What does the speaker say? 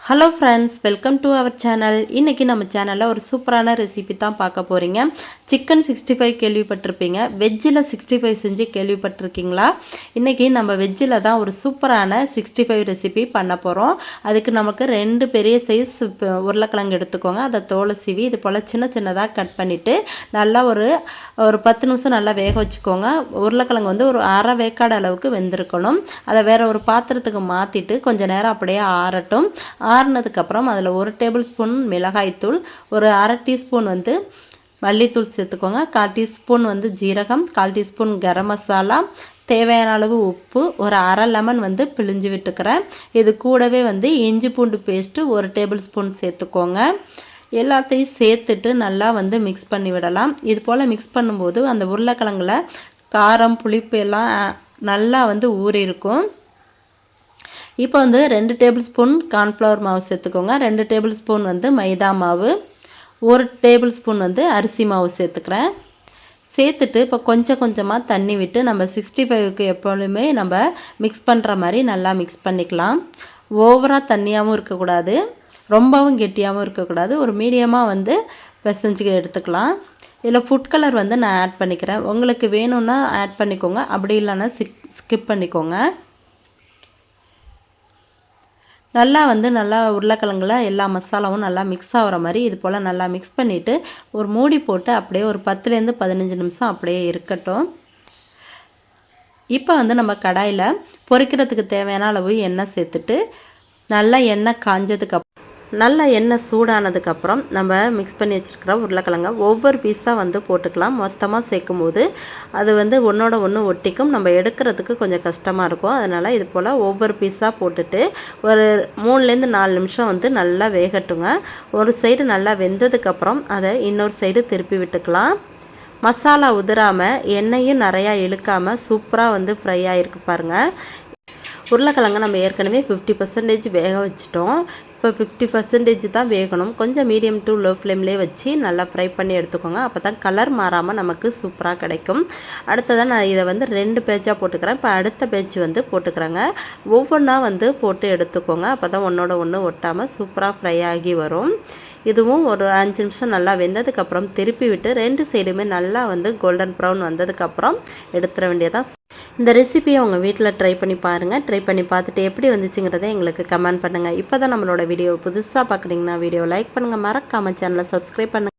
Hello friends, welcome to our channel. இன்றைக்கி நம்ம சேனலில் ஒரு சூப்பரான ரெசிபி தான் பார்க்க போகிறீங்க. சிக்கன் 65 கேள்விப்பட்டிருப்பீங்க. வெஜ்ஜில் 65 செஞ்சு கேள்விப்பட்டிருக்கீங்களா? இன்றைக்கி நம்ம வெஜ்ஜில் தான் ஒரு சூப்பரான 65 ரெசிபி பண்ண போகிறோம். அதுக்கு நமக்கு 2 பெரிய சைஸ் உருளைக்கிழங்கு எடுத்துக்கோங்க. அதை தோலை சீவி இது போல் சின்ன சின்னதாக கட் பண்ணிவிட்டு நல்லா ஒரு 10 நிமிஷம் நல்லா வேக வச்சுக்கோங்க. உருளைக்கிழங்கு வந்து ஒரு அரை வேக்காடு அளவுக்கு வெந்திருக்கணும். அதை வேறு ஒரு பாத்திரத்துக்கு மாற்றிட்டு கொஞ்சம் நேரம் அப்படியே ஆறட்டும். ஆறுனதுக்கப்புறம் அதில் 1 டேபிள் ஸ்பூன் மிளகாய்த்தூள், ஒரு அரை டீஸ்பூன் வந்து மல்லித்தூள் சேர்த்துக்கோங்க. 1/4 டீஸ்பூன் வந்து ஜீரகம், 1/4 டீஸ்பூன் கரம் மசாலா, தேவையான அளவு உப்பு, ஒரு அரை லெமன் வந்து பிழிஞ்சு விட்டுக்கிறேன். இது கூடவே வந்து இஞ்சி பூண்டு பேஸ்ட்டு 1 டேபிள் ஸ்பூன் சேர்த்துக்கோங்க. எல்லாத்தையும் சேர்த்துட்டு நல்லா வந்து மிக்ஸ் பண்ணி விடலாம். இது போல் மிக்ஸ் பண்ணும்போது அந்த உருளைக்கிழங்குல காரம் புளிப்பு எல்லாம் நல்லா வந்து ஊறியிருக்கும். இப்போ வந்து 2 டேபிள் ஸ்பூன் கார்ன்ஃப்ளவர் மாவு சேர்த்துக்கோங்க. 2 டேபிள் ஸ்பூன் வந்து மைதா மாவு, 1 டேபிள் ஸ்பூன் வந்து அரிசி மாவு சேர்த்துக்கிறேன். சேர்த்துட்டு இப்போ கொஞ்சம் கொஞ்சமாக தண்ணி விட்டு நம்ம 65க்கு எப்பொழுதுமே நம்ம மிக்ஸ் பண்ணுற மாதிரி நல்லா மிக்ஸ் பண்ணிக்கலாம். ஓவராக தண்ணியாகவும் இருக்கக்கூடாது, ரொம்பவும் கெட்டியாகவும் இருக்கக்கூடாது. ஒரு மீடியமாக வந்து பிசைஞ்சு எடுத்துக்கலாம். இதில் ஃபுட் கலர் வந்து நான் ஆட் பண்ணிக்கிறேன். உங்களுக்கு வேணும்னா ஆட் பண்ணிக்கோங்க, அப்படி இல்லைன்னா ஸ்கிப் பண்ணிக்கோங்க. நல்லா உருளைக்கிழங்குல எல்லா மசாலாவும் நல்லா மிக்ஸ் ஆகிற மாதிரி இது போல் நல்லா மிக்ஸ் பண்ணிவிட்டு ஒரு மூடி போட்டு அப்படியே ஒரு 10லேருந்து 15 நிமிஷம் அப்படியே இருக்கட்டும். இப்போ வந்து நம்ம கடாயில் பொரிக்கிறதுக்கு தேவையான அளவு எண்ணெய் சேர்த்துட்டு நல்லா எண்ணெய் காஞ்சதுக்கப்புறம் நல்லா எண்ணெய் சூடானதுக்கப்புறம் நம்ம மிக்ஸ் பண்ணி வச்சுருக்கிற உருளைக்கிழங்க ஒவ்வொரு பீஸாக வந்து போட்டுக்கலாம். மொத்தமாக சேர்க்கும் போது அது வந்து ஒன்றோட ஒன்று ஒட்டிக்கும், நம்ம எடுக்கிறதுக்கு கொஞ்சம் கஷ்டமாக இருக்கும். அதனால் இது போல் ஒவ்வொரு பீஸாக போட்டுட்டு ஒரு 3லேருந்து 4 நிமிஷம் வந்து நல்லா வேகட்டுங்க. ஒரு சைடு நல்லா வெந்ததுக்கப்புறம் அதை இன்னொரு சைடு திருப்பி விட்டுக்கலாம். மசாலா உதிராமல் எண்ணெயும் நிறையா இழுக்காமல் சூப்பராக வந்து ஃப்ரை ஆகிருக்கு பாருங்கள். உருளைக்கிழங்க நம்ம ஏற்கனவே 50% வேக வச்சிட்டோம். இப்போ 50% தான் வேகணும். கொஞ்சம் மீடியம் டு லோ ஃப்ளேம்லேயே வச்சு நல்லா ஃப்ரை பண்ணி எடுத்துக்கோங்க. அப்போ தான் கலர் மாறாமல் நமக்கு சூப்பராக கிடைக்கும். அடுத்ததான் நான் இதை வந்து 2 பேட்சாக போட்டுக்கிறேன். இப்போ அடுத்த பேட்ச் வந்து போட்டுக்கிறேங்க. ஒவ்வொன்றா வந்து போட்டு எடுத்துக்கோங்க. அப்போ தான் ஒன்றோட ஒன்று ஒட்டாமல் சூப்பராக ஃப்ரை ஆகி வரும். இதுவும் ஒரு 5 நிமிஷம் நல்லா வெந்ததுக்கப்புறம் திருப்பி விட்டு 2 சைடுமே நல்லா வந்து கோல்டன் ப்ரௌன் வந்ததுக்கப்புறம் எடுத்துட வேண்டியதான். இந்த ரெசிபியை உங்கள் வீட்டில் ட்ரை பண்ணி பாருங்கள். ட்ரை பண்ணி பார்த்துட்டு எப்படி வந்துச்சுங்கிறத எங்களுக்கு கமெண்ட் பண்ணுங்கள். இப்போ தான் நம்மளோட வீடியோ புதுசாக பார்க்குறீங்கன்னா வீடியோ லைக் பண்ணுங்கள், மறக்காமல் சேனலை சப்ஸ்கிரைப் பண்ணுங்கள்.